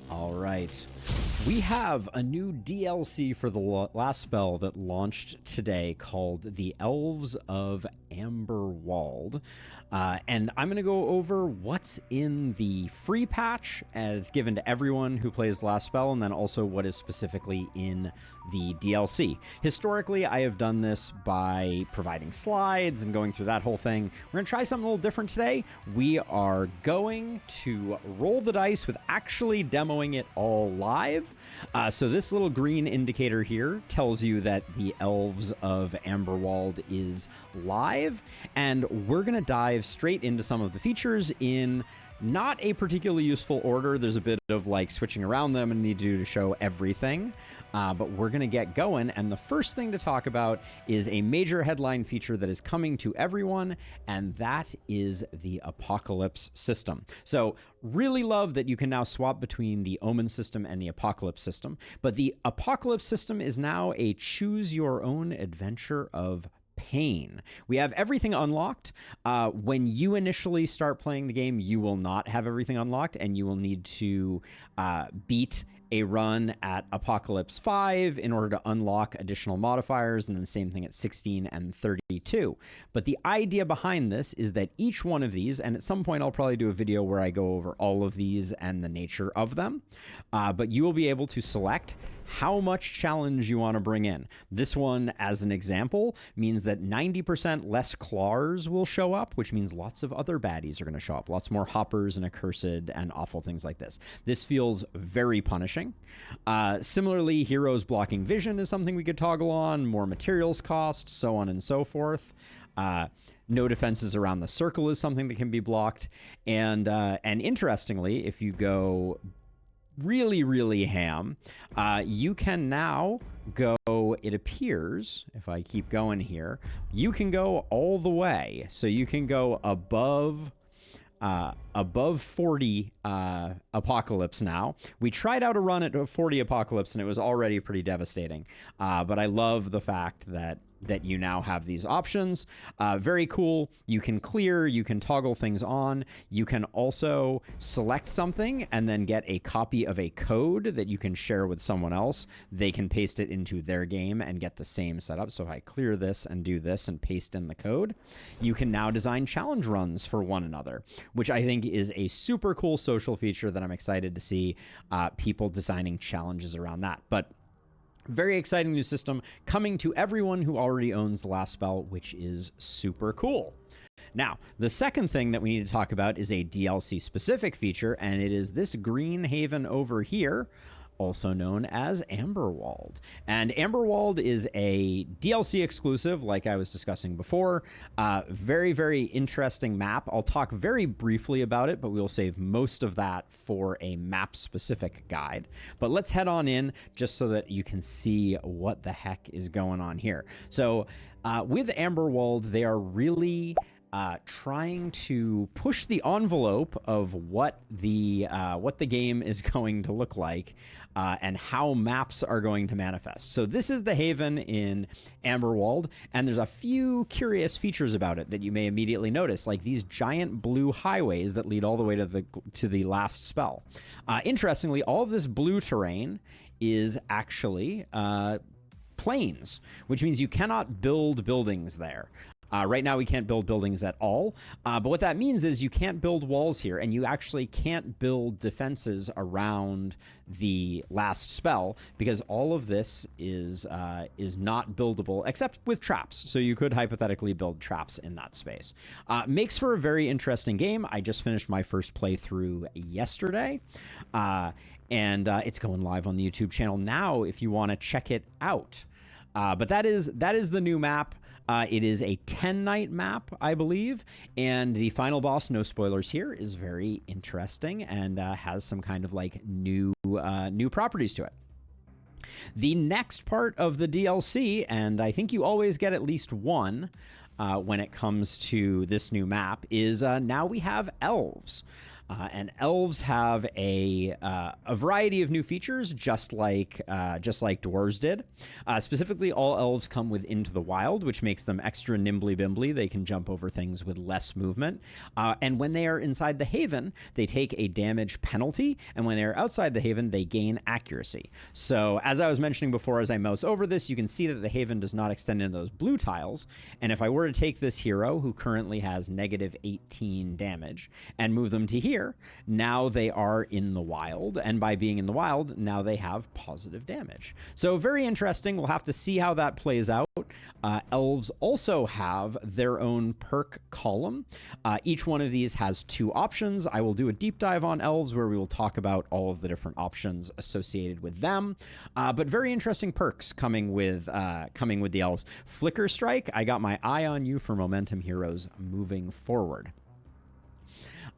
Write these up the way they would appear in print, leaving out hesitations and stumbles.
All right. We have a new DLC for the last spell that launched today called the Elves of Amberwald. And I'm going to go over what's in the free patch as given to everyone who plays the last spell, and then also what is specifically in the DLC. Historically, I have done this by providing slides and going through that whole thing. We're going to try something a little different today. We are going to roll the dice with actually demoing it all live. So this little green indicator here tells you that the Elves of Amberwald is live, and we're going to dive straight into some of the features in not a particularly useful order. There's a bit of like switching around them and need to do to show everything, but we're going to get going. And the first thing to talk about is a major headline feature that is coming to everyone, and that is the Apocalypse system. So really love that you can now swap between the Omen system and the Apocalypse system, but the Apocalypse system is now a choose your own adventure of pain. We have everything unlocked. When you initially start playing the game, you will not have everything unlocked, and you will need to beat a run at Apocalypse 5 in order to unlock additional modifiers, and then the same thing at 16 and 32. But the idea behind this is that each one of these, and at some point I'll probably do a video where I go over all of these and the nature of them, but you will be able to select how much challenge you want to bring in. This one, as an example, means that 90% less claws will show up, which means lots of other baddies are going to show up. Lots more hoppers and accursed and awful things like this. This feels very punishing. Similarly, heroes blocking vision is something we could toggle on, more materials cost, so on and so forth. No defenses around the circle is something that can be blocked. And interestingly, if you go really ham, you can now go, it appears, if I keep going here, you can go all the way. So you can go above 40 Apocalypse now. We tried out a run at 40 Apocalypse and it was already pretty devastating. But I love the fact that you now have these options. Very cool. You can clear, you can toggle things on. You can also select something and then get a copy of a code that you can share with someone else. They can paste it into their game and get the same setup. So if I clear this and do this and paste in the code, you can now design challenge runs for one another, which I think is a super cool social feature that I'm excited to see people designing challenges around that. But very exciting new system coming to everyone who already owns the last spell, which is super cool. Now, the second thing that we need to talk about is a DLC specific feature, and it is this green haven over here, also known as Amberwald. And Amberwald is a DLC exclusive, like I was discussing before. Very interesting map. I'll talk very briefly about it, but we'll save most of that for a map-specific guide. But let's head on in just so that you can see what the heck is going on here. So with Amberwald, they are really trying to push the envelope of what the game is going to look like and how maps are going to manifest. So this is the haven in Amberwald, and there's a few curious features about it that you may immediately notice, like these giant blue highways that lead all the way to the last spell. Interestingly, all of this blue terrain is actually plains, which means you cannot build buildings there. Right now, we can't build buildings at all, but what that means is you can't build walls here, and you actually can't build defenses around the last spell because all of this is not buildable except with traps. So you could hypothetically build traps in that space. Makes for a very interesting game. I just finished my first playthrough yesterday, and it's going live on the YouTube channel now if you want to check it out. But that is the new map. It is a 10-night map, I believe, and the final boss, no spoilers here, is very interesting and has some kind of like new properties to it. The next part of the DLC, and I think you always get at least one when it comes to this new map, is now we have elves. And elves have a variety of new features, just like dwarves did. Specifically, all elves come with Into the Wild, which makes them extra nimbly bimbly. They can jump over things with less movement. And when they are inside the haven, they take a damage penalty. And when they are outside the haven, they gain accuracy. So as I was mentioning before, as I mouse over this, you can see that the haven does not extend into those blue tiles. And if I were to take this hero, who currently has negative 18 damage, and move them to here, now they are in the wild, and by being in the wild, now they have positive damage. So very interesting. We'll have to see how that plays out. Elves also have their own perk column. Each one of these has 2 options. I will do a deep dive on elves where we will talk about all of the different options associated with them. But very interesting perks coming with the elves. Flicker Strike, I got my eye on you for momentum heroes moving forward.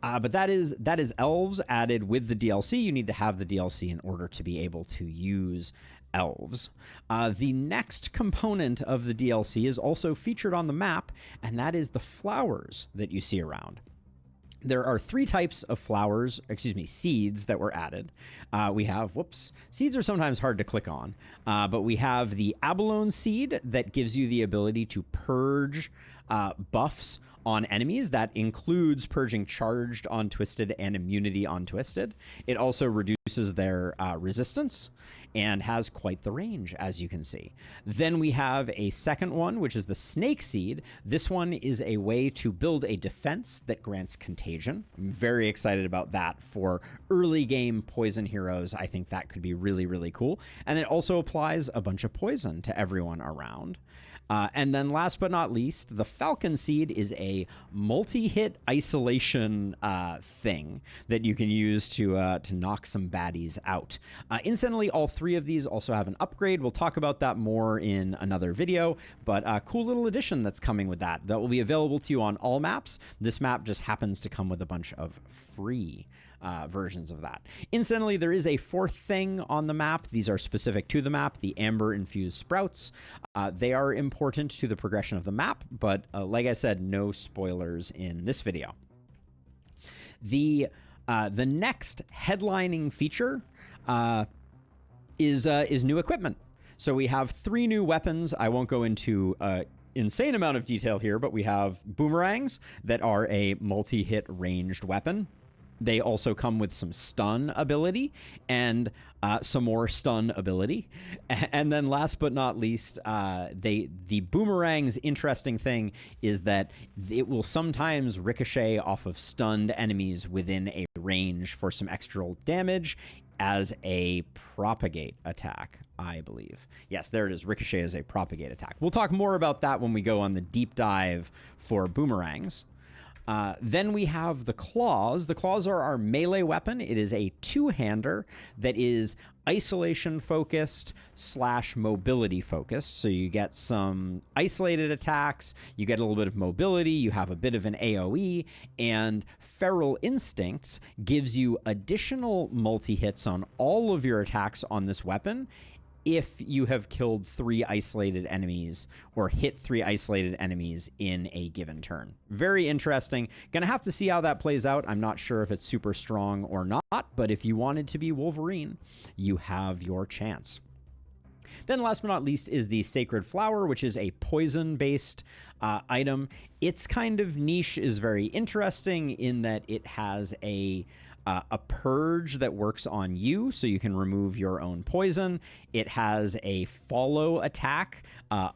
But that is elves added with the DLC. You need to have the DLC in order to be able to use elves. The next component of the DLC is also featured on the map, and that is the flowers that you see around. There are 3 types of seeds that were added. We have, seeds are sometimes hard to click on, but we have the abalone seed that gives you the ability to purge buffs on enemies. That includes purging charged on Twisted and immunity on Twisted. It also reduces their resistance and has quite the range, as you can see. Then we have a second one, which is the snake seed. This one is a way to build a defense that grants contagion. I'm very excited about that for early game poison heroes. I think that could be really, really cool. And it also applies a bunch of poison to everyone around. And then last but not least, the Falcon Seed is a multi-hit isolation thing that you can use to knock some baddies out. Incidentally, all 3 of these also have an upgrade. We'll talk about that more in another video, but a cool little addition that's coming with that will be available to you on all maps. This map just happens to come with a bunch of free versions of that. Incidentally, there is a 4th thing on the map. These are specific to the map, the amber-infused sprouts. They are important to the progression of the map, but like I said, no spoilers in this video. The next headlining feature is new equipment. So we have 3 new weapons. I won't go into insane amount of detail here, but we have boomerangs that are a multi-hit ranged weapon. They also come with some stun ability and some more stun ability. And then last but not least, the boomerang's interesting thing is that it will sometimes ricochet off of stunned enemies within a range for some extra damage as a propagate attack, I believe. Yes, there it is. Ricochet as a propagate attack. We'll talk more about that when we go on the deep dive for boomerangs. Then we have the claws. The claws are our melee weapon. It is a 2-hander that is isolation focused / mobility focused. So you get some isolated attacks, you get a little bit of mobility, you have a bit of an AoE, and Feral Instincts gives you additional multi-hits on all of your attacks on this weapon if you have killed 3 isolated enemies or hit 3 isolated enemies in a given turn. Very interesting. Gonna have to see how that plays out. I'm not sure if it's super strong or not, but if you wanted to be Wolverine, you have your chance. Then last but not least is the Sacred Flower, which is a poison-based item. Its kind of niche is very interesting in that it has a purge that works on you, so you can remove your own poison. It has a follow attack,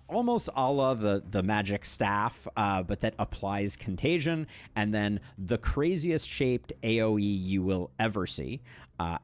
almost a la the magic staff, but that applies contagion, and then the craziest shaped AoE you will ever see.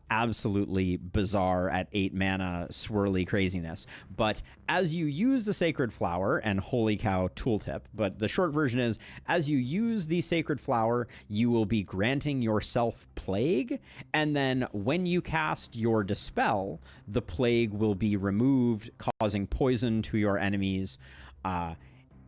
Absolutely bizarre at 8 mana swirly craziness. But as you use the Sacred Flower, and holy cow tooltip, but the short version is, as you use the Sacred Flower, you will be granting yourself Plague, and then when you cast your Dispel, the Plague will be removed, causing poison to your enemies.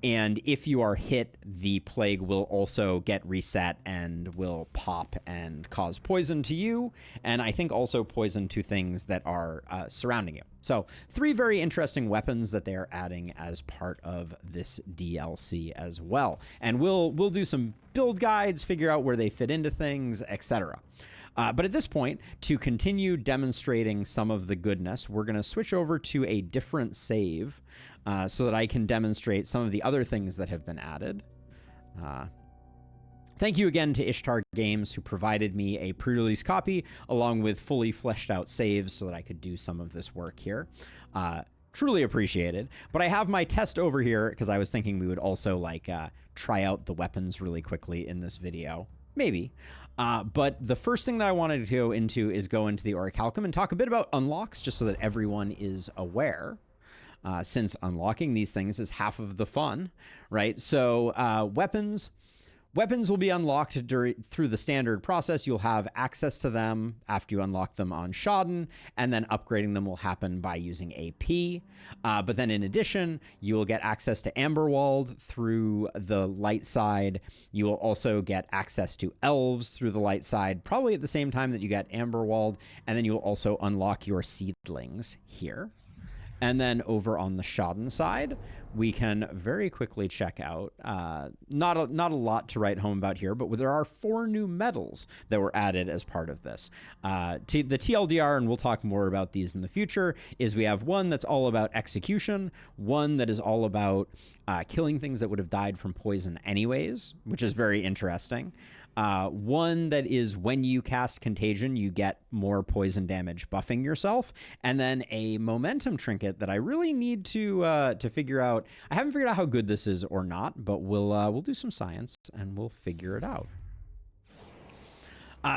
And if you are hit, the plague will also get reset and will pop and cause poison to you, and I think also poison to things that are surrounding you. So 3 very interesting weapons that they are adding as part of this DLC as well. And we'll do some build guides, figure out where they fit into things, etc. But at this point, to continue demonstrating some of the goodness, we're going to switch over to a different save so that I can demonstrate some of the other things that have been added. Thank you again to Ishtar Games, who provided me a pre-release copy along with fully fleshed out saves so that I could do some of this work here. Truly appreciated. But I have my test over here because I was thinking we would also try out the weapons really quickly in this video. Maybe. But the first thing that I wanted to go into the Orichalcum and talk a bit about unlocks, just so that everyone is aware. Since unlocking these things is half of the fun, right? So weapons will be unlocked through the standard process. You'll have access to them after you unlock them on Shodden, and then upgrading them will happen by using AP. But then in addition, you will get access to Amberwald through the light side. You will also get access to elves through the light side, probably at the same time that you get Amberwald, and then you'll also unlock your seedlings here. And then over on the Shodden side, we can very quickly check out, not a lot to write home about here, but there are 4 new medals that were added as part of this. The TLDR, and we'll talk more about these in the future, is we have one that's all about execution, one that is all about killing things that would have died from poison anyways, which is very interesting. One that is when you cast Contagion, you get more poison damage buffing yourself, and then a momentum trinket that I really need to figure out. I haven't figured out how good this is or not, but we'll do some science and we'll figure it out.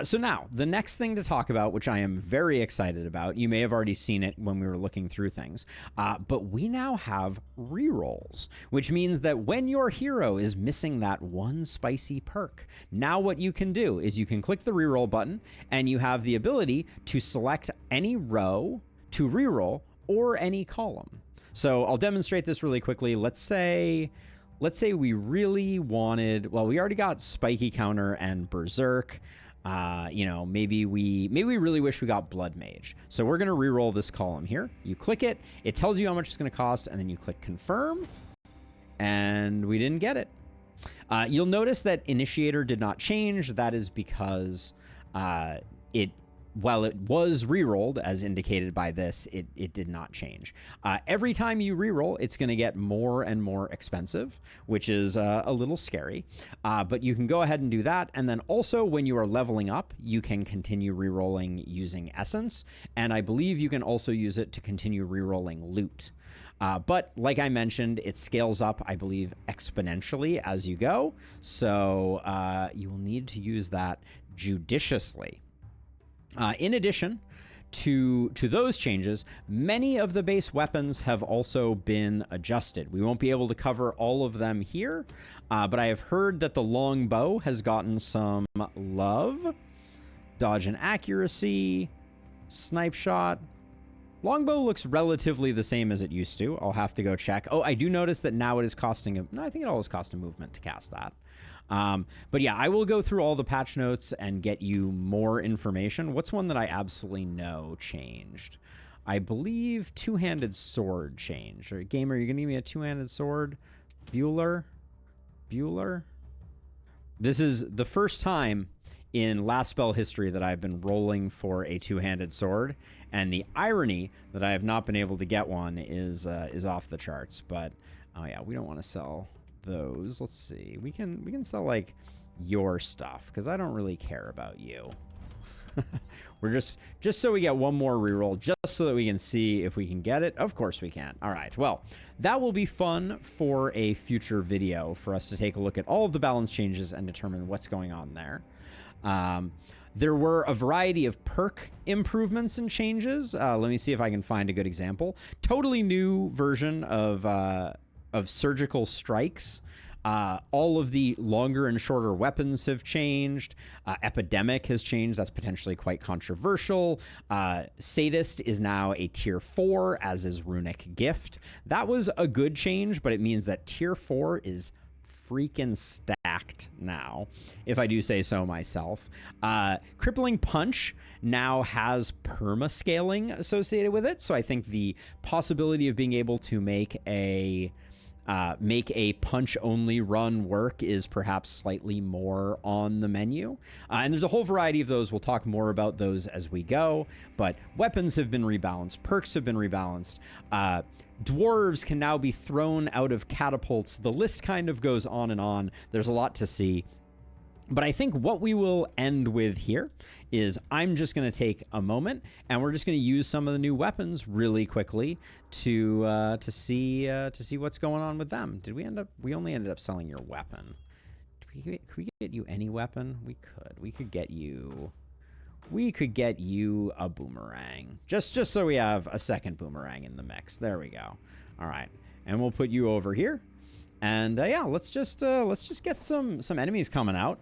So now, the next thing to talk about, which I am very excited about, you may have already seen it when we were looking through things, but we now have rerolls, which means that when your hero is missing that one spicy perk, now what you can do is you can click the reroll button, and you have the ability to select any row to reroll or any column. So I'll demonstrate this really quickly. Let's say we really wanted, well, we already got Spiky Counter and Berserk. Maybe we really wish we got Blood Mage. So we're going to reroll this column here. You click it, it tells you how much it's going to cost, and then you click confirm, and we didn't get it. You'll notice that Initiator did not change. That is because while it was rerolled, as indicated by this, it did not change. Every time you reroll, it's going to get more and more expensive, which is a little scary. But you can go ahead and do that. And then also, when you are leveling up, you can continue rerolling using Essence. And I believe you can also use it to continue rerolling loot. But like I mentioned, it scales up, I believe, exponentially as you go. So you will need to use that judiciously. In addition to those changes, many of the base weapons have also been adjusted. We won't be able to cover all of them here, but I have heard that the longbow has gotten some love. Dodge and accuracy, snipe shot. Longbow looks relatively the same as it used to. I'll have to go check. Oh, I do notice that now it is costing no, I think it always cost a movement to cast that. But yeah, I will go through all the patch notes and get you more information. What's one that I absolutely know changed? I believe two-handed sword changed. Or, gamer, you gonna give me a two-handed sword? Bueller? This is the first time in last spell history that I've been rolling for a two-handed sword, and the irony that I have not been able to get one is off the charts. But oh yeah, we don't want to sell those. Let's see. We can sell like your stuff because I don't really care about you. We're just so we get one more reroll, just so that we can see if we can get it. Of course we can. All right. Well, that will be fun for a future video for us to take a look at all of the balance changes and determine what's going on there. There were a variety of perk improvements and changes. Let me see if I can find a good example. Totally new version of surgical strikes All of the longer and shorter weapons have changed. Epidemic has changed. That's potentially quite controversial. Sadist is now a tier 4, as is Runic Gift. That was a good change, but it means that tier 4 is freaking stacked now, if I do say so myself. Crippling Punch now has perma-scaling associated with it, so I think the possibility of being able to make a punch-only run work is perhaps slightly more on the menu. And there's a whole variety of those. We'll talk more about those as we go, but weapons have been rebalanced, perks have been rebalanced. Dwarves can now be thrown out of catapults. The list kind of goes on and on. There's a lot to see. But I think what we will end with here is I'm just going to take a moment and we're just going to use some of the new weapons really quickly to see what's going on with them. We only ended up selling your weapon. Could we get you any weapon? We could. We could get you a boomerang. Just so we have a second boomerang in the mix. There we go. All right. And we'll put you over here. And yeah, let's just get some enemies coming out.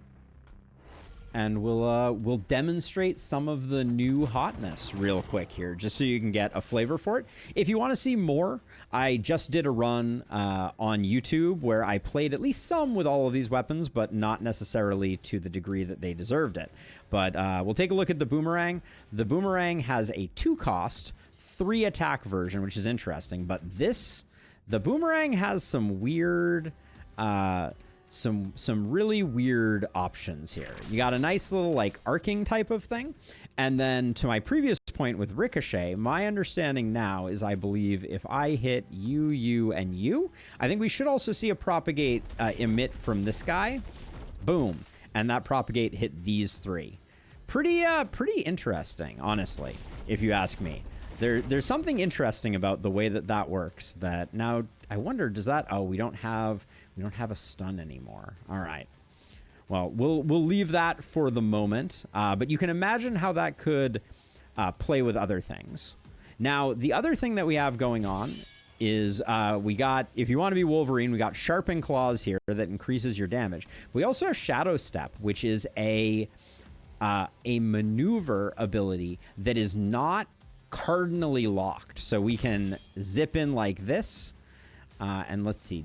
And we'll demonstrate some of the new hotness real quick here, just so you can get a flavor for it. If you want to see more, I just did a run on YouTube where I played at least some with all of these weapons, but not necessarily to the degree that they deserved it. But we'll take a look at the boomerang. The boomerang has a 2-cost, 3-attack version, which is interesting. But the boomerang has some weird... some really weird options here. You got a nice little like arcing type of thing. And then to my previous point with Ricochet, my understanding now is I believe if I hit you, you, and you, I think we should also see a propagate emit from this guy. Boom. And that propagate hit these 3. Pretty interesting, honestly, if you ask me. There's something interesting about the way that works that now I wonder, does that, oh, we don't have a stun anymore. All right. Well, we'll leave that for the moment, but you can imagine how that could play with other things. Now, the other thing that we have going on is we got, if you want to be Wolverine, we got Sharpened Claws here that increases your damage. We also have Shadow Step, which is a maneuver ability that is not cardinally locked. So we can zip in like this. And let's see,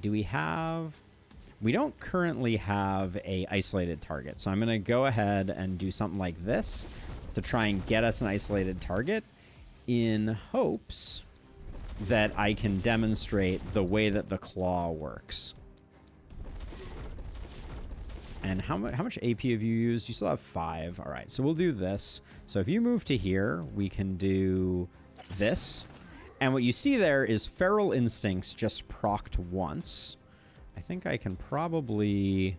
we don't currently have a isolated target. So I'm going to go ahead and do something like this to try and get us an isolated target in hopes that I can demonstrate the way that the claw works. And how much AP have you used? You still have 5. All right, so we'll do this. So if you move to here, we can do this. And what you see there is Feral Instincts just procced once. I think I can probably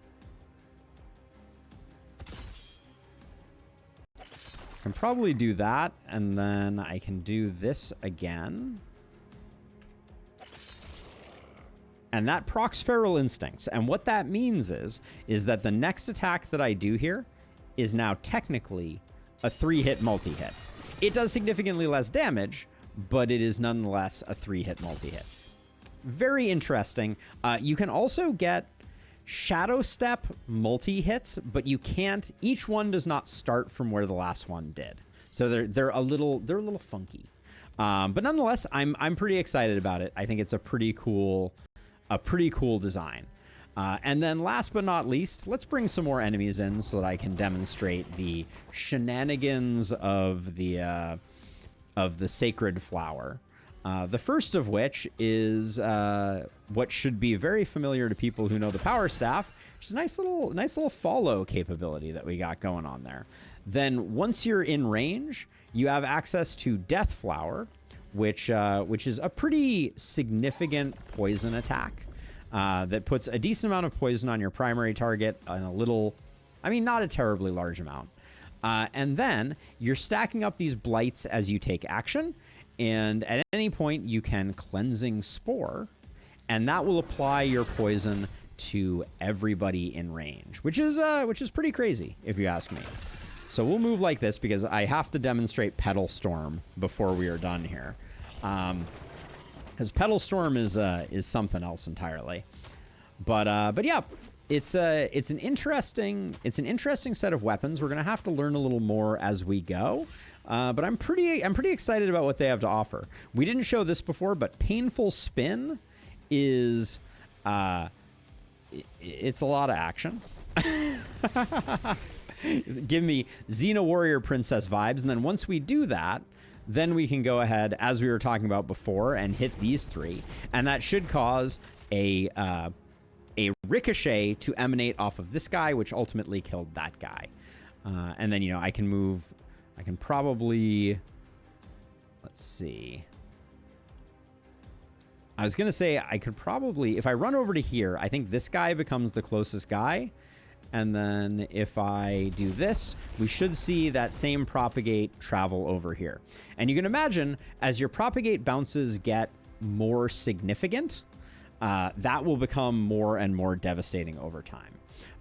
do that, and then I can do this again. And that procs Feral Instincts. And what that means is that the next attack that I do here is now technically a 3-hit multi-hit. It does significantly less damage, but it is nonetheless a 3-hit multi-hit. Very interesting. You can also get Shadow Step multi-hits, but you can't, each one does not start from where the last one did. So they're a little funky. But nonetheless, I'm pretty excited about it. I think it's a pretty cool design. And then last but not least, let's bring some more enemies in so that I can demonstrate the shenanigans of the Sacred Flower. The first of which is what should be very familiar to people who know the Power Staff, which is a nice little follow capability that we got going on there. Then once you're in range, you have access to Death Flower, which is a pretty significant poison attack that puts a decent amount of poison on your primary target and not a terribly large amount. And then you're stacking up these blights as you take action. And at any point, you can Cleansing Spore, and that will apply your poison to everybody in range, which is pretty crazy, if you ask me. So we'll move like this because I have to demonstrate Petal Storm before we are done here, because Petal Storm is something else entirely. But yeah, it's an interesting set of weapons. We're gonna have to learn a little more as we go. But I'm pretty excited about what they have to offer. We didn't show this before, but Painful Spin is it's a lot of action. Give me Xena Warrior Princess vibes, and then once we do that, then we can go ahead, as we were talking about before, and hit these three, and that should cause a ricochet to emanate off of this guy, which ultimately killed that guy. And then, you know, I can probably, let's see. I was going to say I could probably, if I run over to here, I think this guy becomes the closest guy. And then if I do this, we should see that same propagate travel over here. And you can imagine as your propagate bounces get more significant, that will become more and more devastating over time.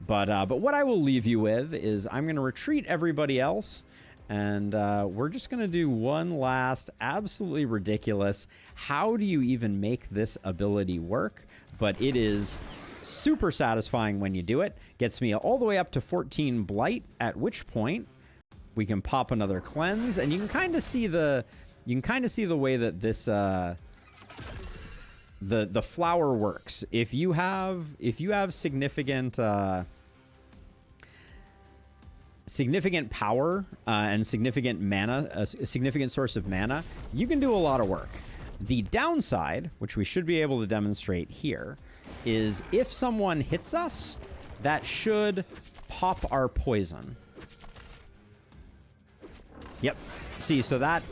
But what I will leave you with is I'm going to retreat everybody else. And we're just going to do one last absolutely ridiculous. How do you even make this ability work? But it is super satisfying when you do it. Gets me all the way up to 14 blight, at which point we can pop another cleanse, and you can kind of see the way that this the flower works. If you have significant power and significant mana, a significant source of mana, you can do a lot of work. The downside, which we should be able to demonstrate here, is if someone hits us, that should pop our poison. Yep. See, so that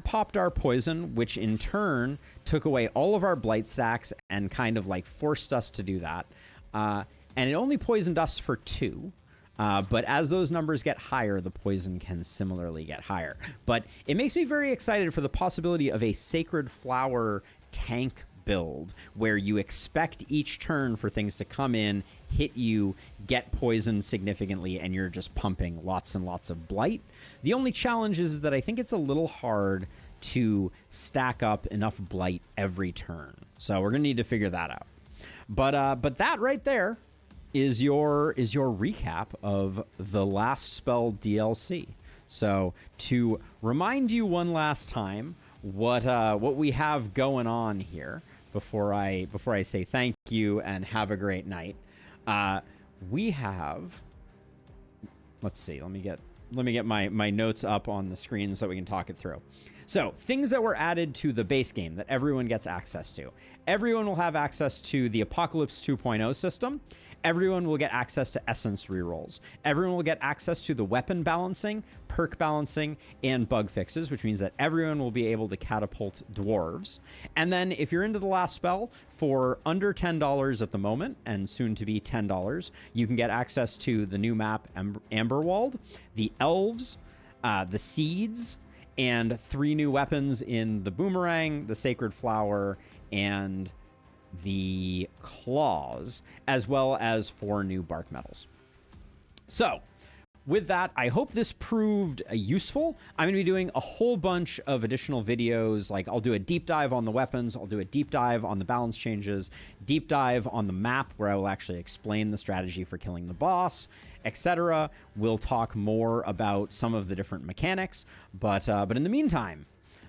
popped our poison, which in turn took away all of our blight stacks and kind of like forced us to do that. And it only poisoned us for 2. But as those numbers get higher, the poison can similarly get higher. But it makes me very excited for the possibility of a Sacred Flower tank build where you expect each turn for things to come in, hit you, get poisoned significantly, and you're just pumping lots and lots of blight. The only challenge is that I think it's a little hard to stack up enough blight every turn. So we're going to need to figure that out. But that right there is your recap of the Last Spell DLC. So to remind you one last time what we have going on here before I say thank you and have a great night. We have, let's see, let me get my notes up on the screen so we can talk it through. So things that were added to the base game that everyone gets access to. Everyone will have access to the Apocalypse 2.0 system. Everyone will get access to essence rerolls. Everyone will get access to the weapon balancing, perk balancing, and bug fixes, which means that everyone will be able to catapult dwarves. And then if you're into the Last Spell, for under $10 at the moment, and soon to be $10, you can get access to the new map Amberwald, the Elves, the Seeds, and 3 new weapons in the Boomerang, the Sacred Flower, and the Claws, as well as 4 new bark metals. So with that, I hope this proved useful. I'm going to be doing a whole bunch of additional videos. Like I'll do a deep dive on the weapons. I'll do a deep dive on the balance changes, deep dive on the map where I will actually explain the strategy for killing the boss, etc. We'll talk more about some of the different mechanics, but in the meantime,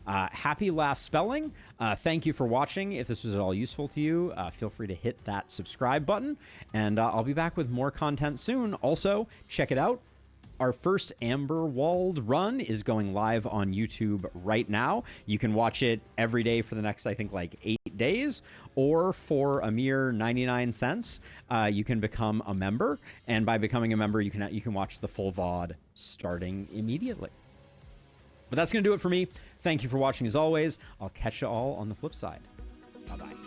happy last spelling. Thank you for watching. If this was at all useful to you, feel free to hit that subscribe button, and I'll be back with more content soon. Also, check it out. Our first Amberwald run is going live on YouTube right now. You can watch it every day for the next, I think, like 8 days, or for a mere 99 cents, you can become a member. And by becoming a member, you can watch the full VOD starting immediately. But that's going to do it for me. Thank you for watching as always. I'll catch you all on the flip side. Bye-bye.